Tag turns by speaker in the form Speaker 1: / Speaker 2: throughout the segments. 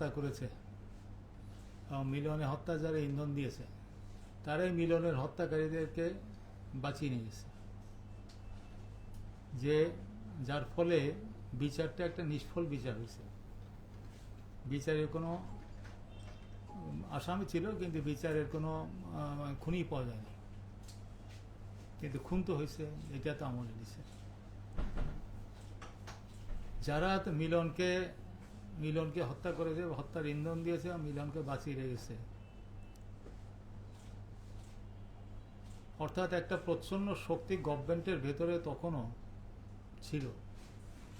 Speaker 1: হত্যা করেছে এবং মিলনে হত্যা যারা ইন্ধন দিয়েছে তারাই মিলনের হত্যাকারীদেরকে বাঁচিয়ে নিয়ে গেছে, যে যার ফলে বিচারটা একটা নিষ্ফল বিচার হয়েছে। বিচারের কোনো আসামি ছিল কিন্তু বিচারের কোনো খুনি পাওয়া যায়নি, কিন্তু খুন তো হয়েছে, এটা তো আমলে দিছে। যারা মিলনকে হত্যা করেছে, হত্যার ইন্ধন দিয়েছে, মিলনকে বাঁচিয়ে রেখেছে, অর্থাৎ একটা প্রচ্ছন্ন শক্তি গভর্নমেন্টের ভেতরে তখনও ছিল,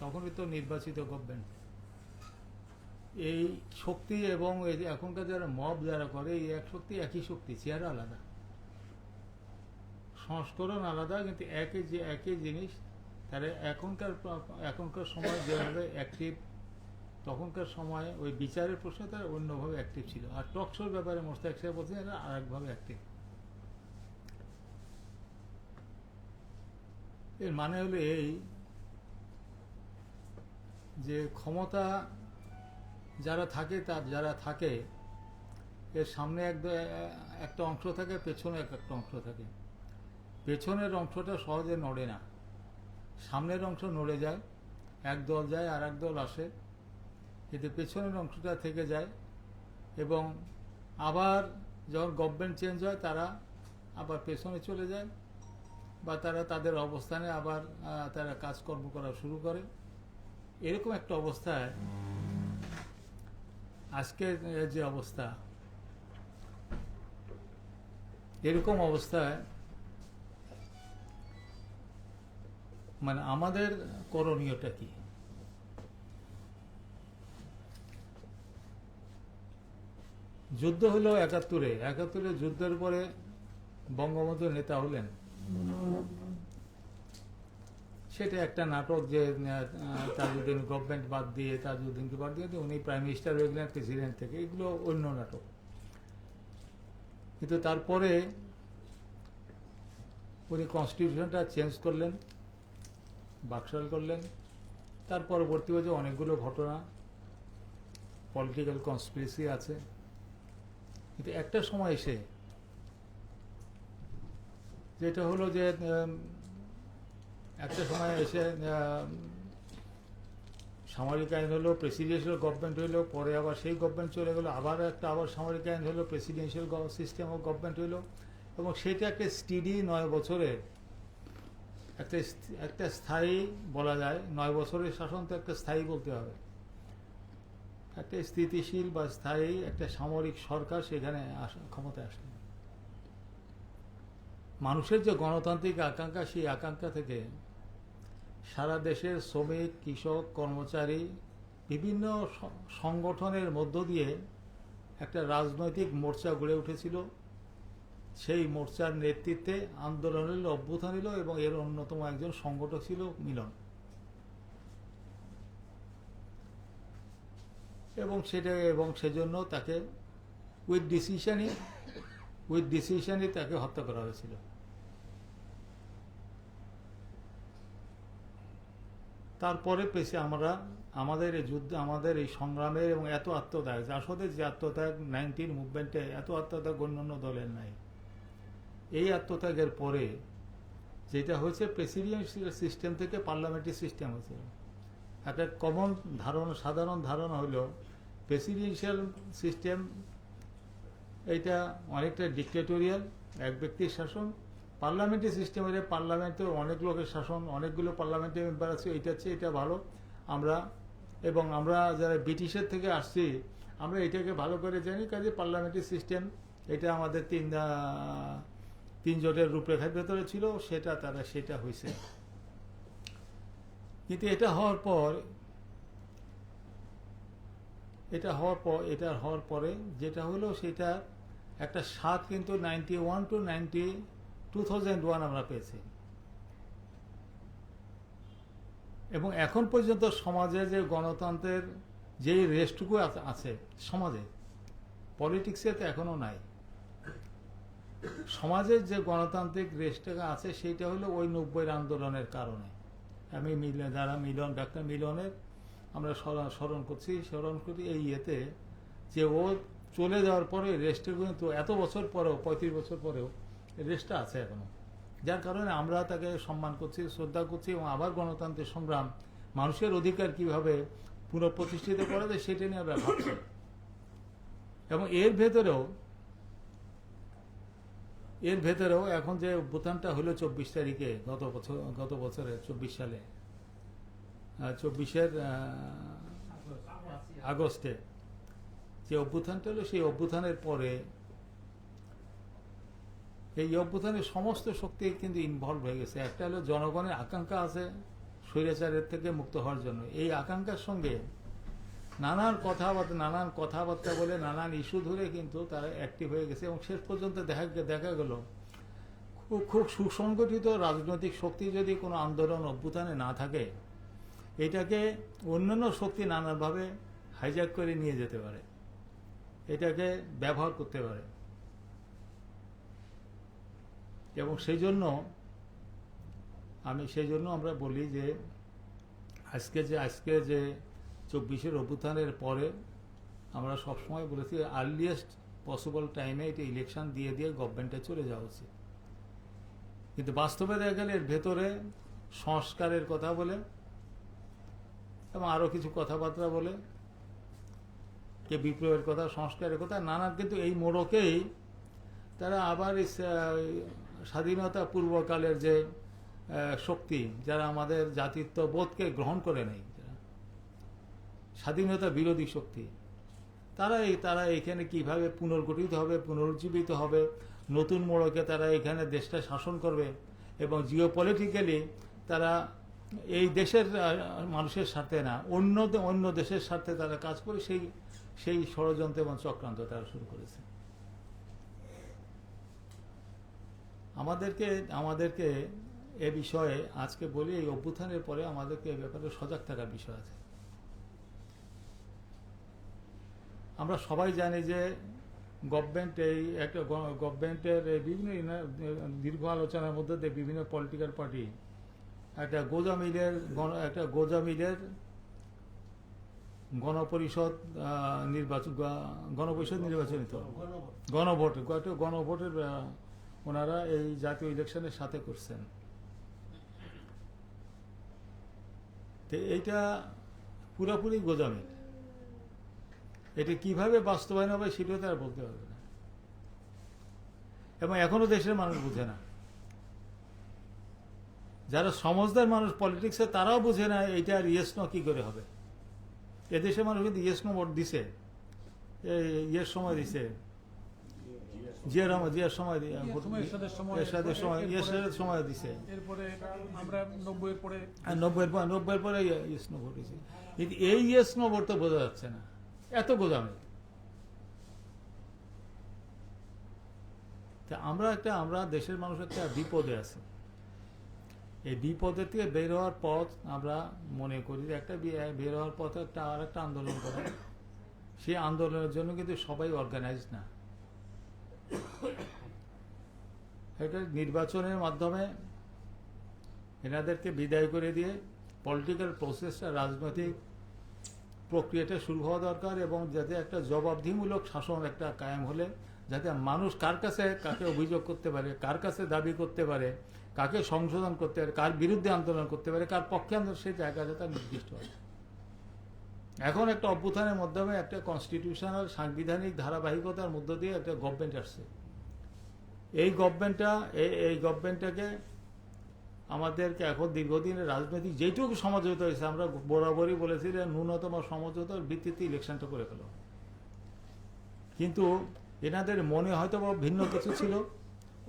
Speaker 1: তখনই তো নির্বাচিত গভর্নমেন্ট। এই শক্তি এবং এখনকার যারা মব যারা করে এই এক শক্তি একই শক্তি, চেহারা আলাদা, সংস্করণ আলাদা, কিন্তু একই জিনিস। তারা এখনকার সময় যেভাবে অ্যাক্টিভ, তখনকার সময় ওই বিচারের প্রশ্নে তারা অন্যভাবে অ্যাক্টিভ ছিল। আর টকশোর ব্যাপারে মোস্তাক সাহেব বলছেন এরা আর একভাবে অ্যাক্টিভ। এর মানে হলো এই যে ক্ষমতা যারা থাকে এর সামনে একটা অংশ থাকে, পেছনে একটা অংশ থাকে। পেছনের অংশটা সহজে নড়ে না, সামনের অংশ নড়ে যায়, এক দল যায় আর এক দল আসে, কিন্তু পেছনের অংশটা থেকে যায়। এবং আবার যখন গভর্নমেন্ট চেঞ্জ হয় তারা আবার পেছনে চলে যায়, বা তারা তাদের অবস্থানে আবার তারা কাজকর্ম করা শুরু করে। এরকম একটা অবস্থায় আজকের যে অবস্থা, এরকম অবস্থায় মানে আমাদের করণীয়টা কি? যুদ্ধ হলো ৭১-এ যুদ্ধের পরে বঙ্গবন্ধু নেতা হলেন, সেটা একটা নাটক যে তাজউদ্দিন গভর্নমেন্ট বাদ দিয়ে তাজউদ্দিনকে বাদ দিয়ে উনি প্রাইম মিনিস্টার হয়ে গেলেন প্রেসিডেন্ট থেকে, এগুলো অন্য নাটক। কিন্তু তারপরে উনি কনস্টিটিউশনটা চেঞ্জ করলেন, বাকশাল করলেন। তার পরবর্তী যে অনেকগুলো ঘটনা, পলিটিক্যাল কনস্পিরেসি আছে, কিন্তু একটা সময় এসে যেটা হলো যে একটা সময় এসে সামরিক আইন হলো, প্রেসিডেন্সিয়াল গভর্নমেন্ট হইলো, পরে আবার সেই গভর্নমেন্ট চলে গেলো, আবার সামরিক আইন হলো, প্রেসিডেন্সিয়াল সিস্টেম অফ গভর্নমেন্ট হইলো। এবং সেটা একটা স্টিডি ৯ বছরের একটা স্থায়ী বলা যায়। ৯ বছরের শাসন তো একটা স্থায়ী বলতে হবে, একটা স্থিতিশীল বা স্থায়ী একটা সামরিক সরকার সেখানে ক্ষমতায় আসলে মানুষের যে গণতান্ত্রিক আকাঙ্ক্ষা, সেই আকাঙ্ক্ষা থেকে সারা দেশের শ্রমিক, কৃষক, কর্মচারী বিভিন্ন সংগঠনের মধ্য দিয়ে একটা রাজনৈতিক মোর্চা গড়ে উঠেছিল। সেই মোর্চার নেতৃত্বে আন্দোলন হলো, অভ্যুত্থান হলো, এবং এর অন্যতম একজন সংগঠক ছিল মিলন। এবং সেজন্য তাকে উইথ ডিসিশনই তাকে হত্যা করা হয়েছিল। তারপরে পেছে আমাদের এই যুদ্ধে, আমাদের এই সংগ্রামের এবং এত আত্মত্যাগ, আসলে যে আত্মত্যাগ 90 মুভমেন্টে এত আত্মত্যাগ অন্যান্য দলের নাই। এই আত্মত্যাগের পরে যেটা হয়েছে, প্রেসিডেন্সিয়াল সিস্টেম থেকে পার্লামেন্টারি সিস্টেম হয়েছে। একটা কমন ধারণা, সাধারণ ধারণা হলো প্রেসিডেন্সিয়াল সিস্টেম এইটা অনেকটা ডিক্টেটোরিয়াল, এক ব্যক্তির শাসন। পার্লামেন্টারি সিস্টেম হলে পার্লামেন্টের অনেক লোকের শাসন, অনেকগুলো পার্লামেন্টারি মেম্বার আছে, এটা ভালো। আমরা যারা ব্রিটিশের থেকে আসছি, আমরা এটাকে ভালো করে জানি, কাজে পার্লামেন্টারি সিস্টেম এটা আমাদের তিন জোটের রূপরেখার ভেতরে ছিল, সেটা হয়েছে। কিন্তু এটা হওয়ার পরে যেটা হলো, সেটা একটা স্বাদ কিন্তু 91 to 2001 আমরা পেয়েছি। এবং এখন পর্যন্ত সমাজে যে গণতন্ত্রের যে রেস্টটুকু আছে সমাজে, পলিটিক্সে তো এখনো নাই। সমাজের যে গণতান্ত্রিক রেস্টটা আছে সেইটা হলো ওই 90-এর আন্দোলনের কারণে। ডাক্তার মিলনের আমরা স্মরণ করি এই ইয়েতে যে ও চলে যাওয়ার পরে রেস্টে কিন্তু এত বছর পরেও 35 বছর পরেও রেস্টটা আছে এখনো, যার কারণে আমরা তাকে সম্মান করছি, শ্রদ্ধা করছি এবং আবার গণতান্ত্রিক সংগ্রাম, মানুষের অধিকার কিভাবে পুনঃপ্রতিষ্ঠিত করা যায় সেটা নিয়ে আমরা ভাবছি। এবং এর ভেতরেও এখন যে অভ্যুত্থানটা হলো 24 তারিখে গত বছরে 24 সালে 24 আগস্টে যে অভ্যুত্থানটা হলো, সেই অভ্যুত্থানের পরে এই অভ্যুত্থানের সমস্ত শক্তি কিন্তু ইনভলভ হয়ে গেছে। একটা হলো জনগণের আকাঙ্ক্ষা আছে স্বৈরাচারের থেকে মুক্ত হওয়ার জন্য, এই আকাঙ্ক্ষার সঙ্গে নানান কথাবার্তা বলে নানান ইস্যু ধরে কিন্তু তারা অ্যাক্টিভ হয়ে গেছে এবং শেষ পর্যন্ত দেখা গেল খুব সুসংগঠিত রাজনৈতিক শক্তি যদি কোনো আন্দোলন অভ্যুত্থানে না থাকে, এটাকে অন্যান্য শক্তি নানানভাবে হাইজ্যাক করে নিয়ে যেতে পারে, এটাকে ব্যবহার করতে পারে। এবং সেই জন্য আমরা বলি যে আজকে যে 24 অভ্যুত্থানের পরে আমরা সবসময় বলেছি আর্লিয়েস্ট পসিবল টাইমে এটা ইলেকশন দিয়ে গভর্নমেন্টে চলে যাওয়া উচিত। কিন্তু বাস্তবে দেখা গেলে এর ভেতরে সংস্কারের কথা বলে এবং আরো কিছু কথাবার্তা বলে, কে বিপ্লবের কথা, সংস্কারের কথা নানান, কিন্তু এই মোড়কেই তারা আবার স্বাধীনতা পূর্বকালের যে শক্তি, যারা আমাদের জাতিত্ব বোধকে গ্রহণ করে নেই, স্বাধীনতা বিরোধী শক্তি, তারা এখানে কিভাবে পুনর্গঠিত হবে, পুনরুজ্জীবিত হবে, নতুন মোড়কে তারা এখানে দেশটা শাসন করবে এবং জিওপলিটিক্যালি তারা এই দেশের মানুষের স্বার্থে না, অন্য দেশের স্বার্থে তারা কাজ করে, সেই ষড়যন্ত্র এবং চক্রান্ত তারা শুরু করেছে। আমাদেরকে এ বিষয়ে আজকে বলি, এই অভ্যুত্থানের পরে আমাদেরকে এ ব্যাপারে সজাগ থাকার বিষয় আছে। আমরা সবাই জানি যে গভর্নমেন্টের বিভিন্ন দীর্ঘ আলোচনার মধ্যে দিয়ে বিভিন্ন পলিটিক্যাল পার্টি একটা গোজামিলের গণপরিষদ নির্বাচনিত গণভোটের ওনারা এই জাতীয় ইলেকশনের সাথে করছেন। তো এইটা পুরোপুরি গোজামিল, এটা কিভাবে বাস্তবায়ন হবে সেটাও তারা বলতে পারবে না এবং এখনো দেশের মানুষ বুঝে না। যারা সমঝদার মানুষ পলিটিক্সে, তারাও বুঝে না এইটা আর ইয়েস নো কি করে হবে। এদেশের মানুষ কিন্তু ইয়েস নো ভোট দিছে, ইয়ের সময় দিছে, জিয়ার সময় দিছে,
Speaker 2: এরপরে আমরা 90-এর পরে
Speaker 1: 90-এর পরে ইয়েস নো ভোট দিছে। কিন্তু এই ইয়েস নো ভোট তো বোঝা যাচ্ছে না, এত গোদামে। আমরা দেশের মানুষ একটা বিপদে আছে। এই বিপদের থেকে বের হওয়ার পথ আমরা মনে করি যে বের হওয়ার পথে আর একটা আন্দোলন করা। সেই আন্দোলনের জন্য কিন্তু সবাই অর্গানাইজ না। এটা নির্বাচনের মাধ্যমে এনাদেরকে বিদায় করে দিয়ে পলিটিক্যাল প্রসেসটা, রাজনৈতিক প্রক্রিয়াটা শুরু হওয়া দরকার এবং যাতে একটা জবাবদিহিমূলক শাসন একটা কায়েম হলে, যাতে মানুষ কার কাছে কাকে অভিযোগ করতে পারে, কার কাছে দাবি করতে পারে, কাকে সংশোধন করতে পারে, কার বিরুদ্ধে আন্দোলন করতে পারে, কার পক্ষে আন্দোলন, সেই জায়গাটা তার নির্দিষ্ট হয়। এখন একটা অভ্যুত্থানের মাধ্যমে একটা কনস্টিটিউশনাল সাংবিধানিক ধারাবাহিকতার মধ্য দিয়ে একটা গভর্নমেন্ট আসছে। এই গভর্নমেন্টটাকে আমাদেরকে এখন দীর্ঘদিনের রাজনৈতিক যেটুকু সমঝোতা হয়েছে, আমরা বরাবরই বলেছি যে ন্যূনতম সমঝোতার ভিত্তিতে ইলেকশনটা করে ফেলো। কিন্তু এনাদের মনে হয়তো ভিন্ন কিছু ছিল,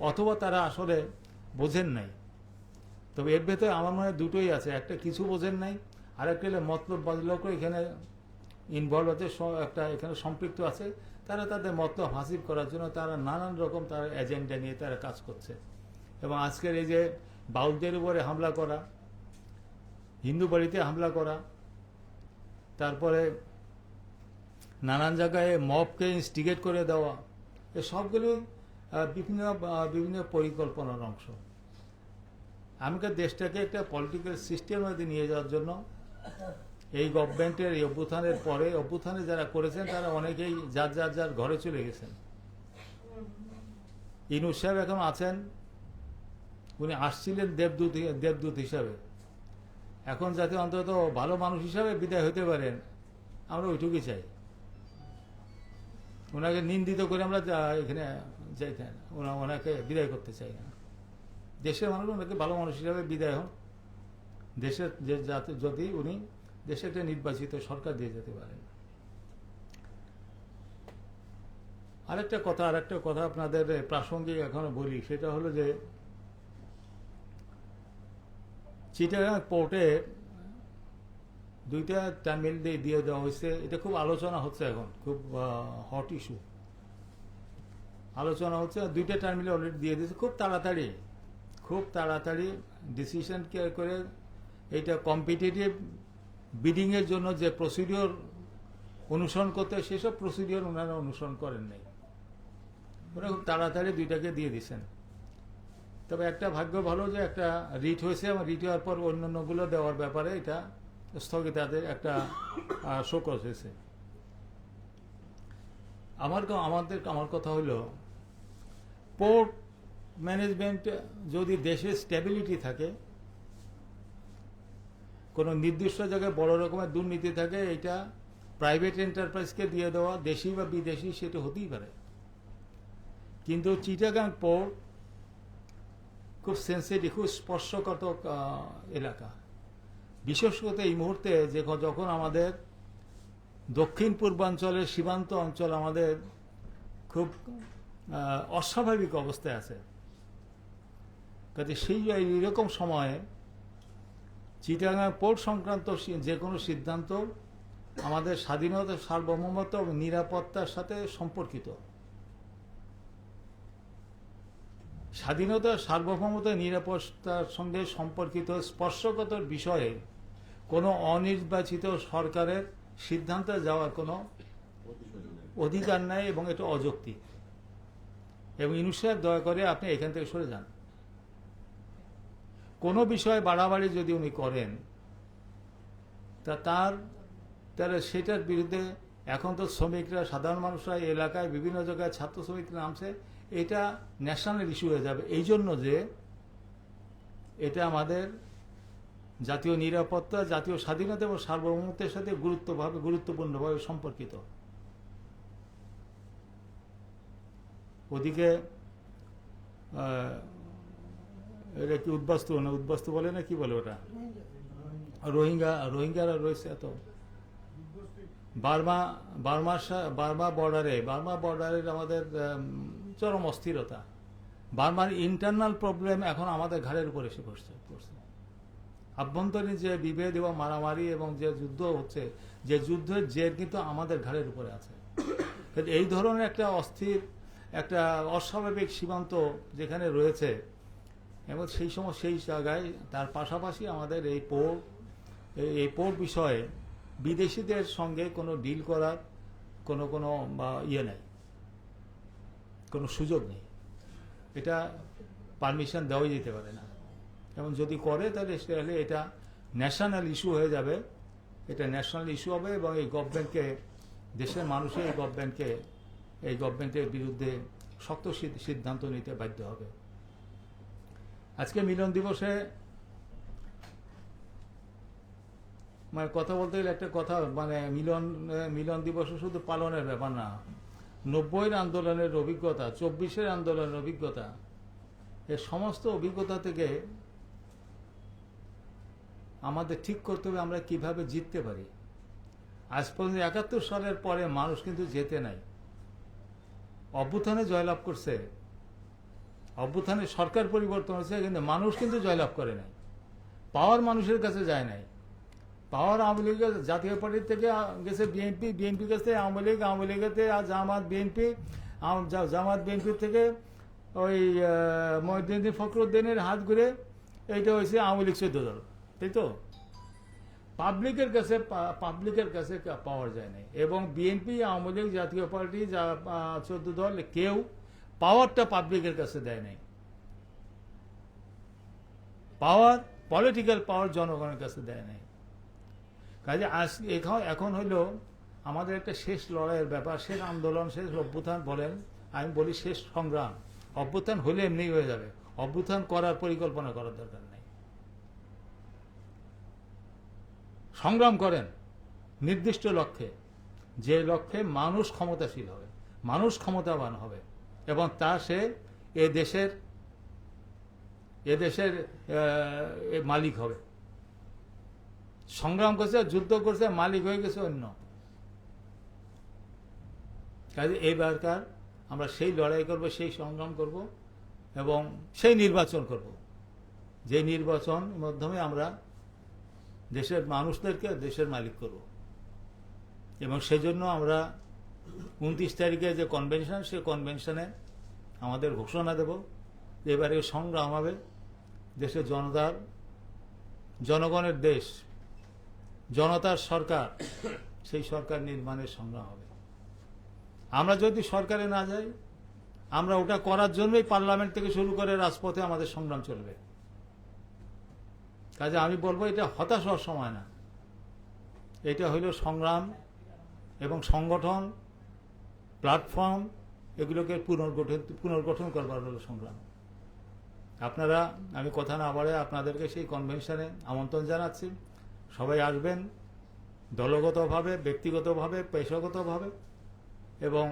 Speaker 1: অথবা তারা আসলে বোঝেন নাই। তবে এর ভেতরে আমার মনে হয় দুটোই আছে, একটা কিছু বোঝেন নাই, আর একটা হলে মতলব বাজলোক এখানে ইনভলভ আছে, একটা এখানে সম্পৃক্ত আছে। তারা তাদের মতলব হাসিল করার জন্য তারা নানান রকম তার এজেন্ডা নিয়ে তারা কাজ করছে। এবং আজকের এই যে বাউলদের উপরে হামলা করা, হিন্দু বাড়িতে হামলা করা, তারপরে নানান জায়গায় মবকে ইনস্টিগেট করে দেওয়া, এ সবগুলো বিভিন্ন পরিকল্পনার অংশ। আমাকে দেশটাকে একটা পলিটিক্যাল সিস্টেমের মধ্যে নিয়ে যাওয়ার জন্য এই গভর্নমেন্টের এই অভ্যুত্থানের পরে অভ্যুত্থানে যারা করেছেন তারা অনেকেই যার ঘরে চলে গেছেন। ইনুস সাহেব এখন আছেন, উনি আসছিলেন দেবদূত হিসাবে, এখন যাতে অন্তত ভালো মানুষ হিসাবে বিদায় হতে পারেন, আমরা ওইটুকুই চাই। ওনাকে নিন্দিত করে আমরা এখানে যাইতে না, ওনাকে বিদায় করতে চাই না। দেশের মানুষ ওনাকে ভালো মানুষ হিসাবে বিদায় হন, দেশের যে যাতে যদি উনি দেশে একটা নির্বাচিত সরকার দিয়ে যেতে পারেন। আরেকটা কথা আপনাদের প্রাসঙ্গিক এখনো বলি, সেটা হলো যে চিটাগাং পোর্টে 2টা টার্মিনাল দিয়ে দেওয়া হয়েছে। এটা খুব আলোচনা হচ্ছে, এখন খুব হট ইস্যু আলোচনা হচ্ছে। 2টা টার্মিনাল অলরেডি দিয়ে দিয়েছে খুব তাড়াতাড়ি ডিসিশন করে। এইটা কম্পিটিটিভ বিডিংয়ের জন্য যে প্রসিডিওর অনুসরণ করতে হয় সেসব প্রসিডিওর ওনারা অনুসরণ করেন নাই, ওরা খুব তাড়াতাড়ি 2টাকে দিয়ে দিচ্ছেন। তবে একটা ভাগ্য ভালো যে একটা রিট হয়েছে, এবং রিট হওয়ার পর অন্যান্যগুলো দেওয়ার ব্যাপারে এটা স্থগিতাদের একটা শোকজ হয়েছে। আমার কথা হলো, পোর্ট ম্যানেজমেন্ট যদি দেশে স্টেবিলিটি থাকে, কোনো নির্দিষ্ট জায়গায় বড় রকমের দুর্নীতি থাকে, এটা প্রাইভেট এন্টারপ্রাইজকে দিয়ে দেওয়া, দেশি বা বিদেশি, সেটা হতেই পারে। কিন্তু চিটাগাং পোর্ট খুব সেন্সিটিভ, খুব স্পর্শকাতর এলাকা। বিশেষ করে এই মুহূর্তে যখন আমাদের দক্ষিণ পূর্বাঞ্চলের সীমান্ত অঞ্চল আমাদের খুব অস্বাভাবিক অবস্থায় আছে, কাজে সেই এইরকম সময়ে চিটাগাং পোর্ট সংক্রান্ত যে কোনো সিদ্ধান্ত আমাদের স্বাধীনতা, সার্বভৌমত্ব এবং নিরাপত্তার সাথে সম্পর্কিত। স্বাধীনতা, সার্বভৌমত্ব, নিরাপত্তার সঙ্গে সম্পর্কিত স্পর্শকাতর বিষয়ে কোনো অনির্বাচিত সরকারের সিদ্ধান্তে যাওয়ার কোনো অধিকার নাই, এবং এটা অযৌক্তিক। এবং ইউনূস সাহেব, দয়া করে আপনি এখান থেকে সরে যান। কোনো বিষয়ে বাড়াবাড়ি যদি উনি করেন, তাহলে সেটার বিরুদ্ধে এখন তো শ্রমিকরা, সাধারণ মানুষরা এলাকায় বিভিন্ন জায়গায় ছাত্র শ্রমিকরা নামছে, এটা ন্যাশনাল ইস্যু হয়ে যাবে। এই জন্য যে এটা আমাদের জাতীয় নিরাপত্তা, জাতীয় স্বাধীনতা এবং সার্বভৌমত্বের সাথে গুরুত্বপূর্ণভাবে সম্পর্কিত। ওদিকে এটা কি উদ্বাস্তু বলে না, কি বলে ওটা, রোহিঙ্গারা রয়েছে এত। বার্মা বর্ডারের আমাদের চরম অস্থিরতা, বার্মার ইন্টারনাল প্রবলেম এখন আমাদের ঘাড়ের উপর এসে পড়ছে। আভ্যন্তরীণ যে বিভেদ এবং মারামারি এবং যে যুদ্ধ হচ্ছে, যে যুদ্ধের জের কিন্তু আমাদের ঘাড়ের উপরে আছে। এই ধরনের একটা অস্থির, একটা অস্বাভাবিক সীমান্ত যেখানে রয়েছে, এবং সেই জায়গায় তার পাশাপাশি আমাদের এই পোর্ট বিষয়ে বিদেশিদের সঙ্গে কোনো ডিল করার কোনো নেই, কোনো সুযোগ নেই। এটা পারমিশন দেওয়াই যেতে পারে না। এবং যদি করে তাহলে এটা ন্যাশনাল ইস্যু হয়ে যাবে। এটা ন্যাশনাল ইস্যু হবে, এবং এই গভর্নমেন্টকে, দেশের মানুষের এই গভর্নমেন্টের বিরুদ্ধে শক্ত সিদ্ধান্ত নিতে বাধ্য হবে। আজকে মিলন দিবসে কথা বলতে গেলে একটা কথা, মিলন দিবস শুধু পালনের ব্যাপার না। 90-এর আন্দোলনের অভিজ্ঞতা, 24-এর আন্দোলনের অভিজ্ঞতা, এর সমস্ত অভিজ্ঞতা থেকে আমাদের ঠিক করতে হবে আমরা কিভাবে জিততে পারি। আজ পর্যন্ত 71 সালের পরে মানুষ কিন্তু জেতে নাই। অভ্যুত্থানে জয়লাভ করছে, অভ্যুত্থানে সরকার পরিবর্তন হয়েছে, কিন্তু মানুষ কিন্তু জয়লাভ করে নাই। পাওয়ার মানুষের কাছে যায় নাই। পাওয়ার আওয়ামী লীগের জাতীয় পার্টি থেকে গেছে বিএনপি কাছে আওয়ামী লীগেতে জামাত বিএনপির থেকে ওই মহিউদ্দিন ফখরুদ্দিনের হাত ঘুরে এইটা হয়েছে আওয়ামী লীগ 14 দল, তাই তো? পাবলিকের কাছে পাওয়ার যায় নাই। এবং বিএনপি, আওয়ামী লীগ, জাতীয় পার্টি, 14 দল, কেউ পাওয়ারটা পাবলিকের কাছে দেয় নাই। পলিটিক্যাল পাওয়ার জনগণের কাছে দেয় নাই। কাজে এখন হইল আমাদের একটা শেষ লড়াইয়ের ব্যাপার, শেষ আন্দোলন, শেষ অভ্যুত্থান বলেন, আমি বলি শেষ সংগ্রাম। অভ্যুত্থান হলে এমনি হয়ে যাবে, অভ্যুত্থান করার পরিকল্পনা করার দরকার নেই। সংগ্রাম করেন নির্দিষ্ট লক্ষ্যে, যে লক্ষ্যে মানুষ ক্ষমতাশীল হবে, মানুষ ক্ষমতাবান হবে এবং তা সে এ দেশের মালিক হবে। সংগ্রাম করছে, যুদ্ধ করছে, মালিক হয়ে গেছে অন্য। কাজে এইবারকার আমরা সেই লড়াই করব, সেই সংগ্রাম করব এবং সেই নির্বাচন করব, যে নির্বাচন মাধ্যমে আমরা দেশের মানুষদেরকে দেশের মালিক করব। এবং সেজন্য আমরা 29 তারিখে যে কনভেনশন, সেই কনভেনশনে আমাদের ঘোষণা দেব যে এবারে সংগ্রাম হবে দেশের জনগণের দেশ, জনতার সরকার, সেই সরকার নির্মাণের সংগ্রাম হবে। আমরা যদি সরকারে না যাই, আমরা ওটা করার জন্যই পার্লামেন্ট থেকে শুরু করে রাজপথে আমাদের সংগ্রাম চলবে। কাজে আমি বলবো এটা হতাশ হওয়ার সময় না, এটা হইল সংগ্রাম এবং সংগঠন, প্ল্যাটফর্ম, এগুলোকে পুনর্গঠন করবার হলো সংগ্রাম। আপনারা, আমি কথা না বাড়ে আপনাদেরকে সেই কনভেনশনে আমন্ত্রণ জানাচ্ছি। সবাই আসবেন, দলগতভাবে, ব্যক্তিগতভাবে, পেশাগতভাবে, এবং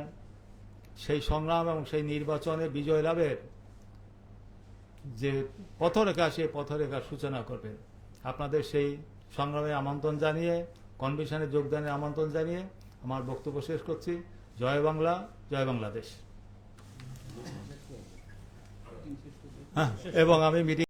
Speaker 1: সেই সংগ্রাম এবং সেই নির্বাচনে বিজয় লাভের যে পথরেখা, সেই পথরেখার সূচনা করবেন। আপনাদের সেই সংগ্রামে আমন্ত্রণ জানিয়ে, কনভেনশনে যোগদানের আমন্ত্রণ জানিয়ে আমার বক্তব্য শেষ করছি। জয় বাংলা, জয় বাংলাদেশ। এবং আমি মিটিং